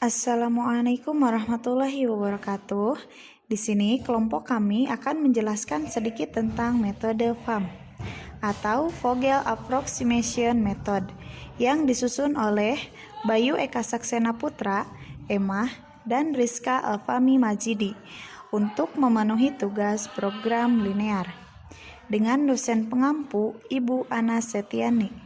Assalamualaikum warahmatullahi wabarakatuh. Di sini kelompok kami akan menjelaskan sedikit tentang metode FAM atau Vogel Approximation Method yang disusun oleh Bayu Eka Saksena Putra, Emah, dan Rizka Alfami Majidi untuk memenuhi tugas program linear dengan dosen pengampu Ibu Ana Setiani.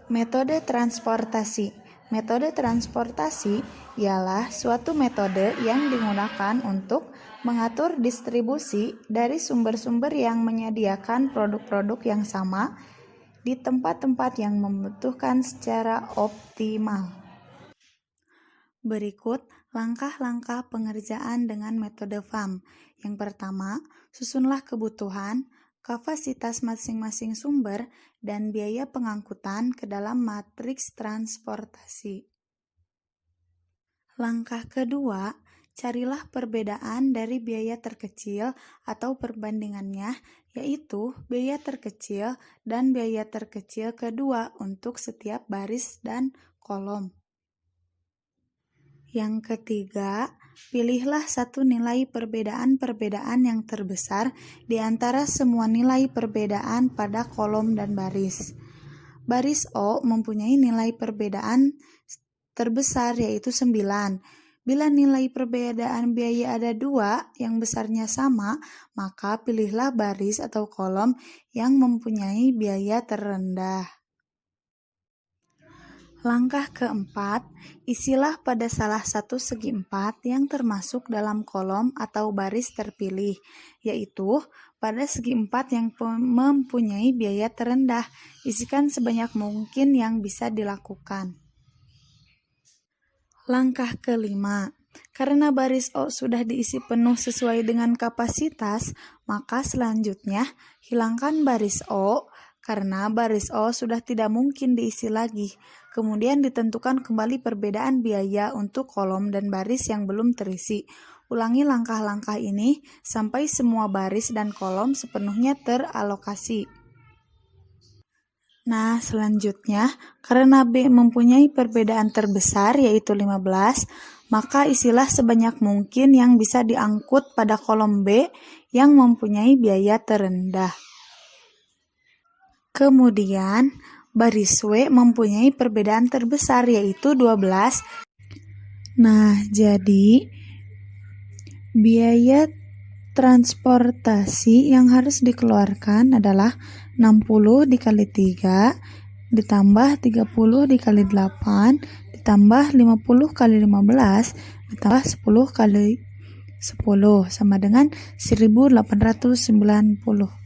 Metode transportasi. Metode transportasi ialah suatu metode yang digunakan untuk mengatur distribusi dari sumber-sumber yang menyediakan produk-produk yang sama di tempat-tempat yang membutuhkan secara optimal. Berikut langkah-langkah pengerjaan dengan metode FAM. Yang pertama, susunlah kebutuhan, kapasitas masing-masing sumber, dan biaya pengangkutan ke dalam matriks transportasi. Langkah kedua, carilah perbedaan dari biaya terkecil atau perbandingannya, yaitu biaya terkecil dan biaya terkecil kedua untuk setiap baris dan kolom. Yang ketiga, pilihlah satu nilai perbedaan-perbedaan yang terbesar di antara semua nilai perbedaan pada kolom dan baris. Baris O mempunyai nilai perbedaan terbesar yaitu 9. Bila nilai perbedaan biaya ada 2 yang besarnya sama, maka pilihlah baris atau kolom yang mempunyai biaya terendah. Langkah keempat, isilah pada salah satu segi empat yang termasuk dalam kolom atau baris terpilih, yaitu pada segi empat yang mempunyai biaya terendah. Isikan sebanyak mungkin yang bisa dilakukan. Langkah kelima, karena baris O sudah diisi penuh sesuai dengan kapasitas, maka selanjutnya hilangkan baris O karena baris O sudah tidak mungkin diisi lagi. Kemudian ditentukan kembali perbedaan biaya untuk kolom dan baris yang belum terisi. Ulangi langkah-langkah ini sampai semua baris dan kolom sepenuhnya teralokasi. Nah, selanjutnya, karena B mempunyai perbedaan terbesar yaitu 15, maka isilah sebanyak mungkin yang bisa diangkut pada kolom B yang mempunyai biaya terendah. Kemudian, baris W mempunyai perbedaan terbesar yaitu 12. Nah, jadi biaya transportasi yang harus dikeluarkan adalah 60 dikali 3 ditambah 30 dikali 8 ditambah 50 kali 15 ditambah 10 kali 10 sama dengan 1890.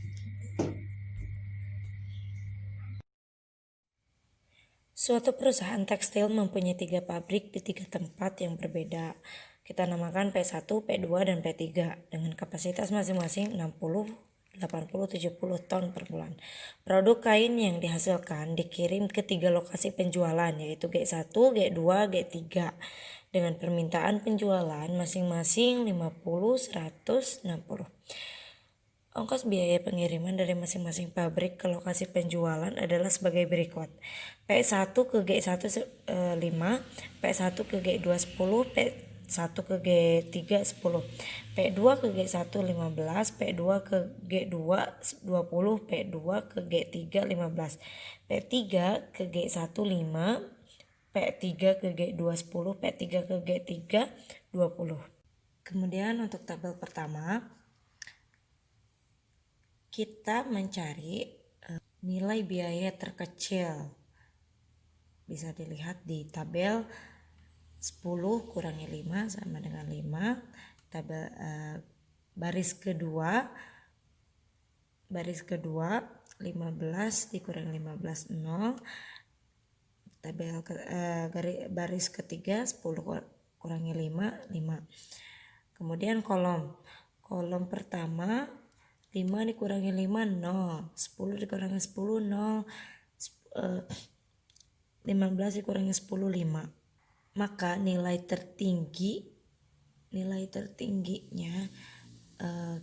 Suatu perusahaan tekstil mempunyai 3 pabrik di 3 tempat yang berbeda. Kita namakan P1, P2, dan P3 dengan kapasitas masing-masing 60, 80, 70 ton per bulan. Produk kain yang dihasilkan dikirim ke 3 lokasi penjualan yaitu G1, G2, G3 dengan permintaan penjualan masing-masing 50, 100, 60. Ongkos biaya pengiriman dari masing-masing pabrik ke lokasi penjualan adalah sebagai berikut. P1 ke G1 5, P1 ke G2 10, P1 ke G3 10, P2 ke G1 15, P2 ke G2 20, P2 ke G3 15, P3 ke G1 5, P3 ke G2 10, P3 ke G3 20. Kemudian untuk tabel pertama, kita mencari nilai biaya terkecil. Bisa dilihat di tabel 10 kurangi 5 sama dengan 5. Tabel baris kedua 15 dikurangi 15 0. Tabel baris ketiga 10 kurangi 5 5. Kemudian kolom pertama 5 dikurangi 5 0, 10 dikurangi 10 0, 15 dikurangi 10 5. Maka nilai tertingginya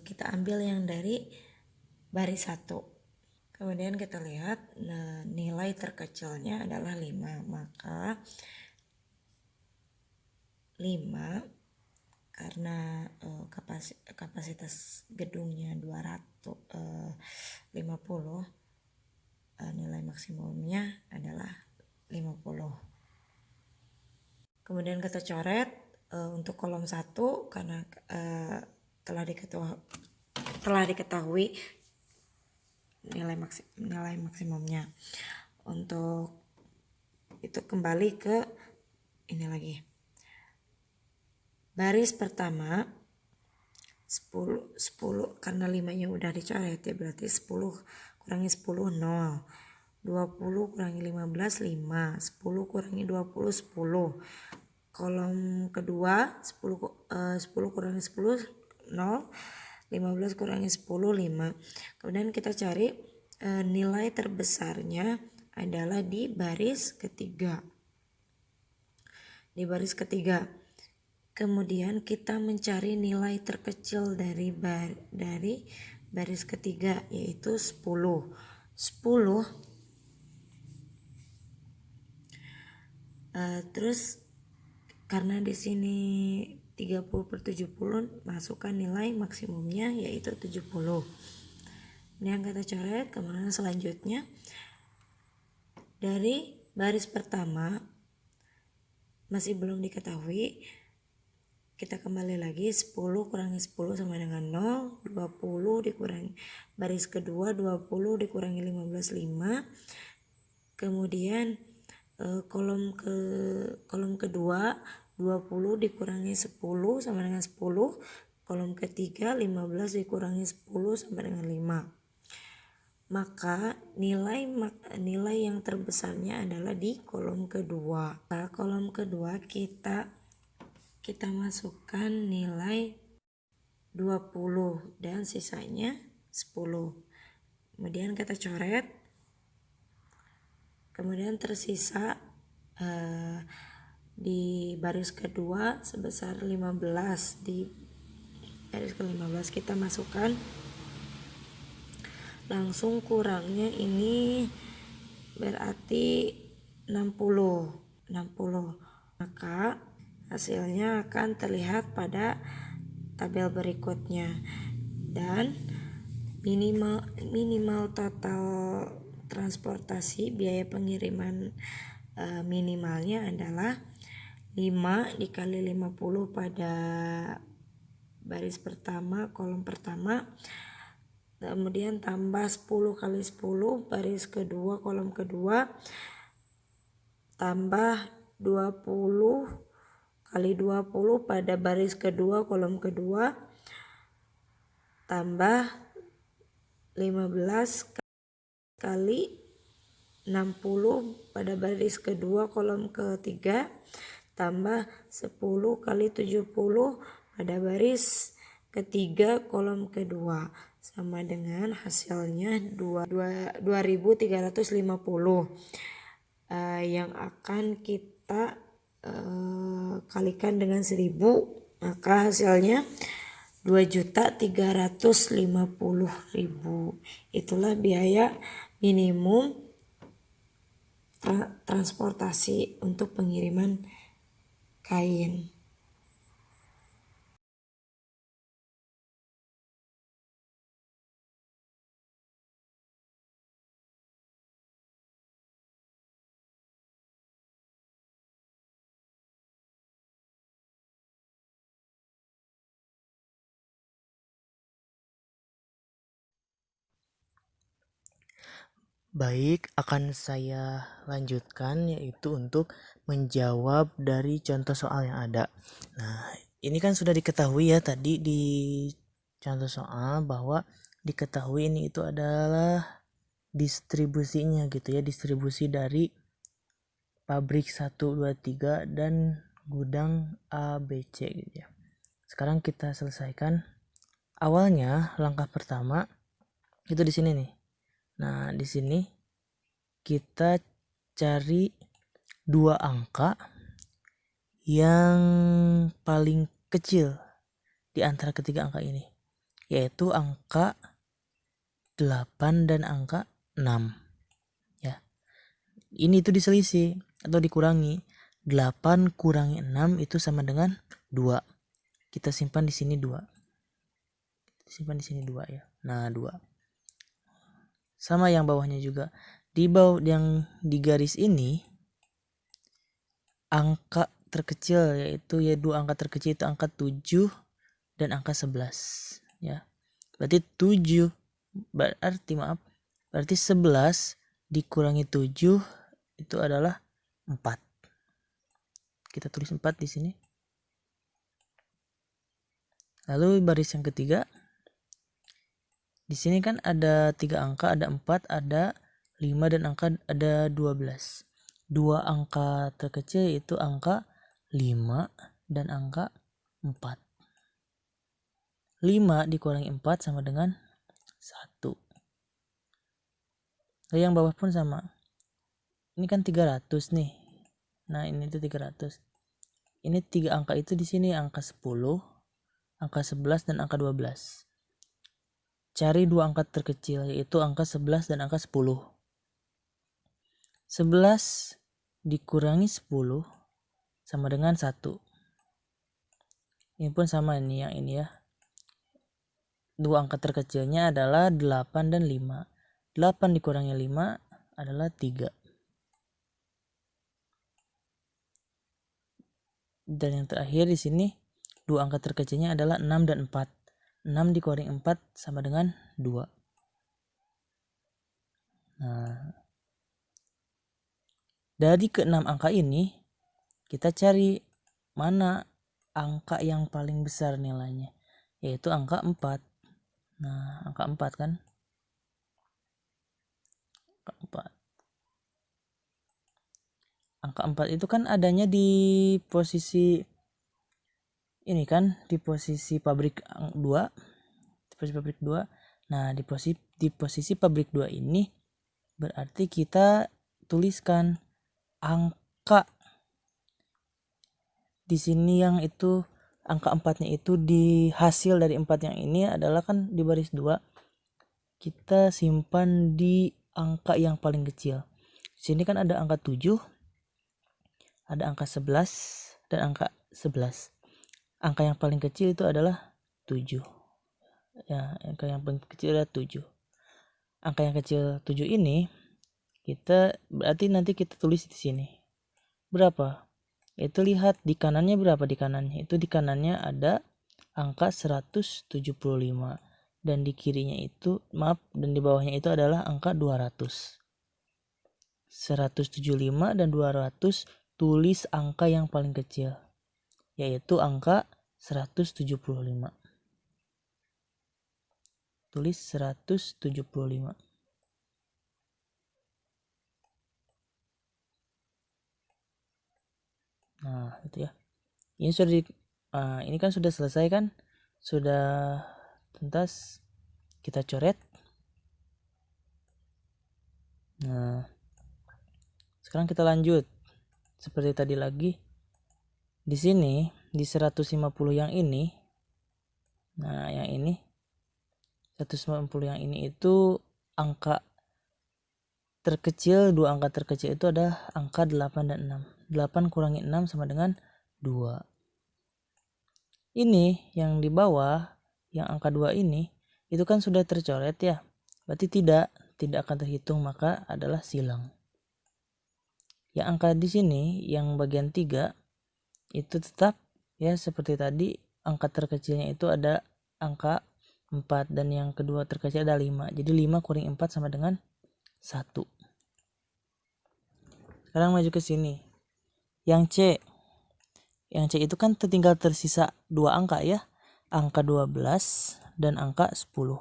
kita ambil yang dari baris 1. Kemudian kita lihat nilai terkecilnya adalah 5, maka 5 karena kapasitas gedungnya 250, nilai maksimumnya adalah 50. Kemudian kita coret untuk kolom 1 karena telah diketahui nilai maksimumnya. Untuk itu kembali ke ini lagi. Baris pertama 10 karena 5-nya udah dicoret ya, berarti 10 kurangi 10 0. 20 kurangi 15 5. 10 kurangi 20 10. Kolom kedua 10 kurangi 10 0. 15 kurangi 10 5. Kemudian kita cari nilai terbesarnya adalah di baris ketiga. Kemudian kita mencari nilai terkecil dari baris ketiga, yaitu 10. 10 terus karena di sini 30/70 masukkan nilai maksimumnya yaitu 70. Ini yang kita coret. Kemudian selanjutnya dari baris pertama masih belum diketahui, kita kembali lagi. 10 kurangi 10 sama dengan 0. 20 dikurangi baris kedua 20 dikurangi 15 5. Kemudian kolom kedua 20 dikurangi 10 sama dengan 10. Kolom ketiga 15 dikurangi 10 sama dengan 5. Maka nilai yang terbesarnya adalah di kolom kedua. Nah, kolom kedua kita masukkan nilai 20 dan sisanya 10. Kemudian kita coret. Kemudian tersisa di baris kedua sebesar 15. Di baris ke-15 kita masukkan, langsung kurangnya ini berarti 60. Maka hasilnya akan terlihat pada tabel berikutnya. Dan minimal total transportasi biaya pengiriman minimalnya adalah 5 dikali 50 pada baris pertama, kolom pertama. Kemudian tambah 10 kali 10 baris kedua, kolom kedua. Tambah 20 kali 20 pada baris kedua, kolom kedua. Tambah 15 kali 60 pada baris kedua, kolom ketiga. Tambah 10 kali 70 pada baris ketiga, kolom kedua. Sama dengan hasilnya 2350. Yang akan kita kalikan dengan 1000, maka hasilnya 2.350.000. Itulah biaya minimum transportasi untuk pengiriman kain. Baik, akan saya lanjutkan yaitu untuk menjawab dari contoh soal yang ada. Nah, ini kan sudah diketahui ya tadi di contoh soal bahwa diketahui ini itu adalah distribusinya gitu ya, distribusi dari pabrik 1, 2, 3 dan gudang A, B, C gitu ya. Sekarang kita selesaikan. Awalnya langkah pertama itu di sini nih. Nah, di sini kita cari 2 angka yang paling kecil di antara ketiga angka ini. yaitu angka 8 dan angka 6 ya. Ini itu diselisih atau dikurangi. 8 kurangi 6 itu sama dengan 2. Kita simpan di sini 2. Simpan di sini 2 ya. Nah, 2. Sama yang bawahnya juga. Di bawah yang di garis ini angka terkecil yaitu dua angka terkecil itu angka 7 dan angka 11 ya. Berarti 7 berarti 11 dikurangi 7 itu adalah 4. Kita tulis 4 di sini. Lalu baris yang ketiga, di sini kan ada 3 angka, ada 4, ada 5 dan angka ada 12. Dua angka terkecil yaitu angka 5 dan angka 4. 5 dikurangi 4 sama dengan 1. Lalu yang bawah pun sama. Ini kan 300 nih. Nah, ini tuh 300. Ini 3 angka itu di sini angka 10, angka 11 dan angka 12. Cari dua angka terkecil yaitu angka 11 dan angka 10. 11 dikurangi 10 sama dengan 1. Ini pun sama ini yang ini ya. Dua angka terkecilnya adalah 8 dan 5. 8 dikurangi 5 adalah 3. Dan yang terakhir di sini dua angka terkecilnya adalah 6 dan 4. 6 dikurangi 4 sama dengan 2. Nah, dari ke-6 angka ini kita cari mana angka yang paling besar nilainya, yaitu angka 4. Nah, angka 4 kan? Angka 4 itu kan adanya di posisi ini kan, di posisi pabrik 2. Di posisi pabrik 2. Nah, di posisi pabrik 2 ini berarti kita tuliskan angka di sini yang itu angka 4-nya itu di hasil dari 4 yang ini adalah kan di baris 2. Kita simpan di angka yang paling kecil. Di sini kan ada angka 7, ada angka 11 dan angka 11. Angka yang paling kecil itu adalah 7. Ya, angka yang paling kecil adalah 7. Angka yang kecil 7 ini kita berarti nanti kita tulis di sini. Berapa? Itu lihat di kanannya berapa di kanannya. Itu di kanannya ada angka 175 dan di kirinya itu dan di bawahnya itu adalah angka 200. 175 dan 200 tulis angka yang paling kecil yaitu angka 175. Tulis 175. Nah, itu ya. Ini sudah ini kan sudah selesai kan? Sudah tuntas. Kita coret. Nah, sekarang kita lanjut. Seperti tadi lagi. Di sini di 150 yang ini. Nah, yang ini 150 yang ini itu angka terkecil, dua angka terkecil itu ada angka 8 dan 6. 8 kurangi 6 sama dengan 2. Ini yang di bawah, yang angka 2 ini, itu kan sudah tercoret ya. Berarti tidak akan terhitung, maka adalah silang. Yang angka di sini, yang bagian 3, itu tetap ya seperti tadi, angka terkecilnya itu ada angka 4 dan yang kedua terkecil ada 5. Jadi 5 kurangi 4 sama dengan 1. Sekarang maju ke sini. Yang C itu kan tinggal tersisa 2 angka ya. Angka 12 dan angka 10.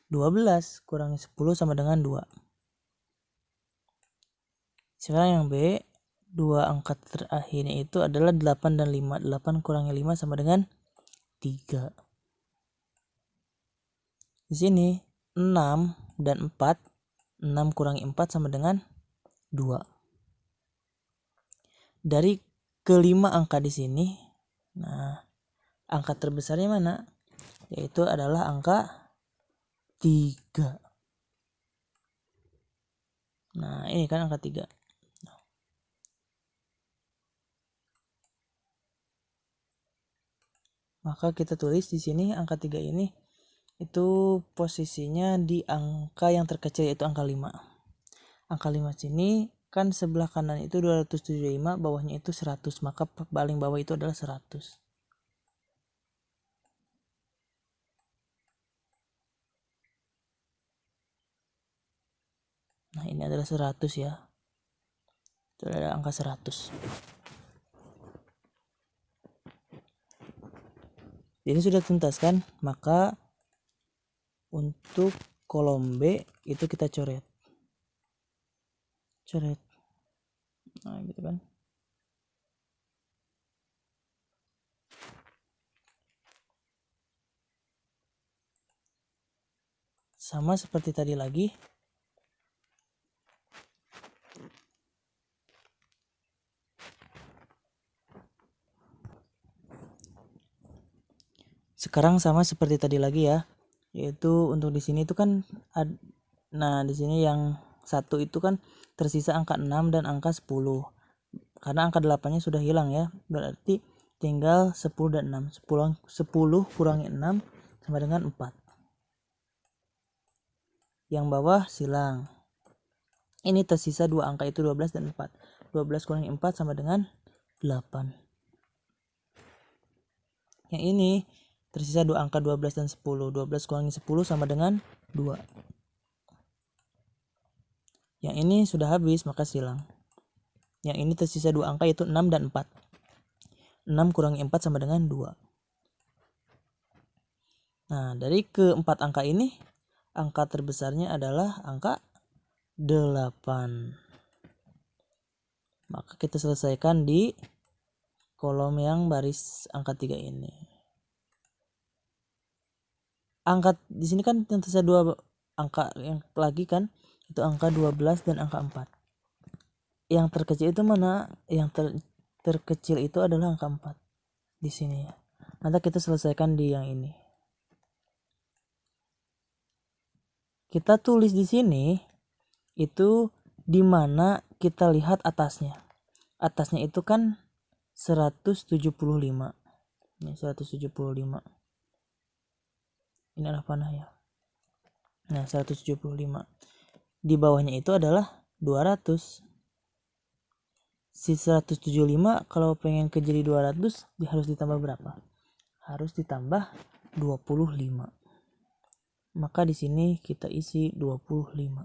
12 kurangi 10 sama dengan 2. Sekarang yang B, 2 angka terakhirnya itu adalah 8 dan 5. 8 kurangi 5 sama dengan 3. Di sini 6 dan 4. 6 kurangi 4 sama dengan 2. Dari kelima angka di sini, nah angka terbesarnya mana? yaitu adalah angka 3. Nah, ini kan angka 3. Maka kita tulis di sini angka 3 ini itu posisinya di angka yang terkecil, yaitu angka 5. Angka 5 sini kan sebelah kanan itu 275, bawahnya itu 100, maka paling bawah itu adalah 100. Nah, ini adalah 100 ya. Itu adalah angka 100. Ini sudah tuntas kan? Maka untuk kolom B itu kita coret. Nah, gitu kan. Sama seperti tadi lagi. Sekarang sama seperti tadi lagi ya. Yaitu untuk di sini itu kan nah, di sini yang satu itu kan tersisa angka 6 dan angka 10. Karena angka 8-nya sudah hilang ya. Berarti tinggal 10 dan 6. 10 kurangi 6 sama dengan 4. Yang bawah silang. Ini tersisa 2 angka, itu 12 dan 4. 12 kurangi 4 sama dengan 8. Yang ini tersisa 2 angka, 12 dan 10. 12 kurangi 10 sama dengan 2. Yang ini sudah habis, maka silang. Yang ini tersisa 2 angka, yaitu 6 dan 4. 6 kurangi 4 sama dengan 2. Nah, dari keempat angka ini, angka terbesarnya adalah angka 8. Maka kita selesaikan di kolom yang baris angka 3 ini. Angka di sini kan yang tersisa 2 angka yang lagi kan, itu angka 12 dan angka 4. Yang terkecil itu mana? Yang terkecil itu adalah angka 4 di sini ya. Nanti kita selesaikan di yang ini. Kita tulis di sini itu di mana kita lihat atasnya. Atasnya itu kan 175. Ini 175. Ini adalah panah ya. Nah, 175. Di bawahnya itu adalah 200. Si 175 kalau pengen ke jadi 200 harus ditambah berapa? Harus ditambah 25. Maka di sini kita isi 25.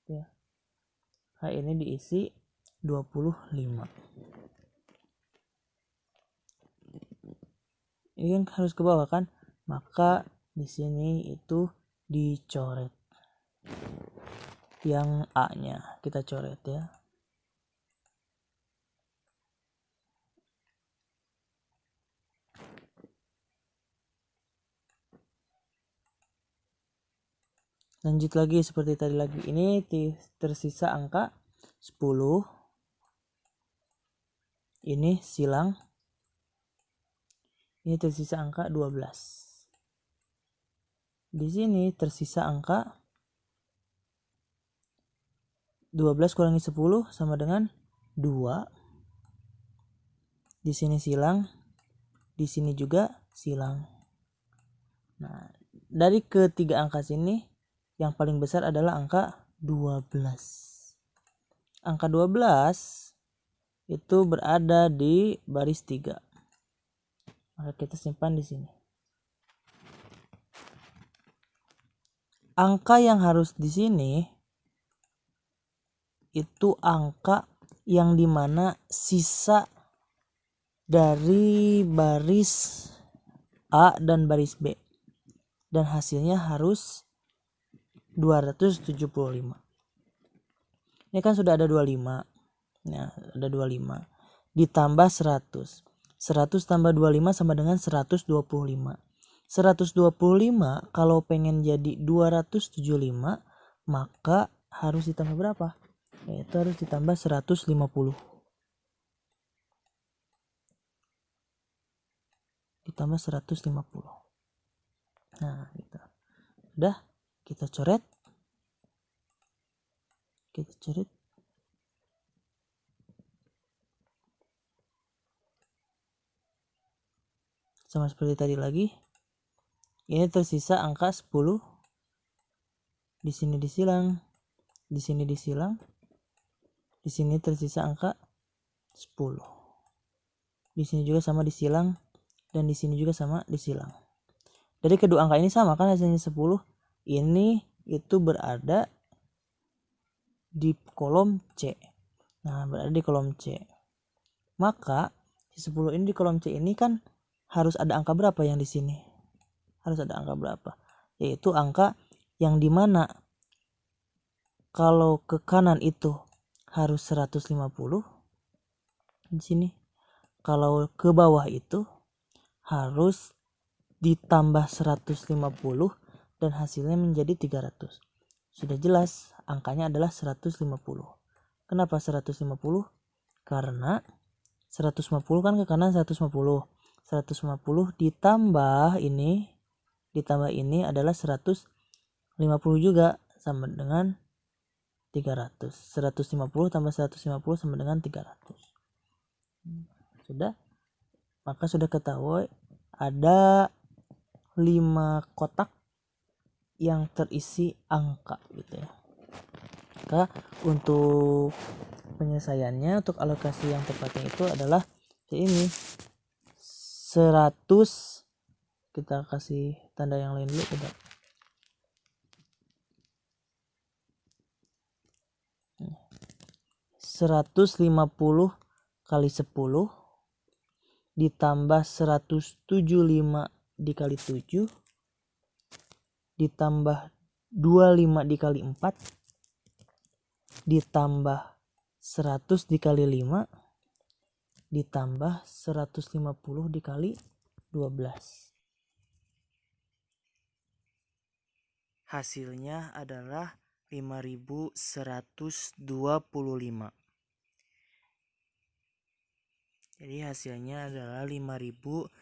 Ya. Nah, ini diisi 25. Ini kan harus ke bawah kan? Maka di sini itu dicoret. Yang A-nya kita coret ya. Lanjut lagi seperti tadi lagi. Ini tersisa angka 10. Ini silang. Ini tersisa angka 12. Di sini tersisa angka 12 kurangi 10 sama dengan 2. Di sini silang. Di sini juga silang. Nah, dari ketiga angka sini yang paling besar adalah angka 12. Angka 12 itu berada di baris 3. Maka kita simpan di sini. Angka yang harus di sini itu angka yang dimana sisa dari baris A dan baris B. Dan hasilnya harus 275. Ini kan sudah ada 25. Nah, ada 25. Ditambah 100. 100 tambah 25 sama dengan 125. 125 kalau pengen jadi 275, maka harus ditambah berapa? Yaitu harus ditambah 150. tambah 150. Nah, gitu. Udah, kita coret. Sama seperti tadi lagi. Ini tersisa angka 10. Di sini disilang. Di sini disilang. Di sini tersisa angka 10. Di sini juga sama disilang. Dan di sini juga sama disilang. Dari kedua angka ini sama kan hasilnya 10. Ini itu berada di kolom C. Nah, berada di kolom C. Maka si 10 ini di kolom C ini kan harus ada angka berapa yang di sini? Harus ada angka berapa? Yaitu angka yang dimana kalau ke kanan itu harus 150 di sini. Kalau ke bawah itu harus ditambah 150 dan hasilnya menjadi 300. Sudah jelas angkanya adalah 150. Kenapa 150? Karena 150 kan ke kanan 150. 150 ditambah ini adalah 150 juga sama dengan 300. 150 tambah 150 sama dengan 300. Sudah? Maka sudah ketahui ada 5 kotak yang terisi angka gitu ya. Maka untuk penyelesaiannya, untuk alokasi yang tepatnya itu adalah ini 100. Kita kasih tanda yang lain dulu coba. 150 kali 10 ditambah 175 dikali 7 ditambah 25 dikali 4 ditambah 100 dikali 5 ditambah 150 dikali 12. Hasilnya adalah 5125. Jadi hasilnya adalah 5125.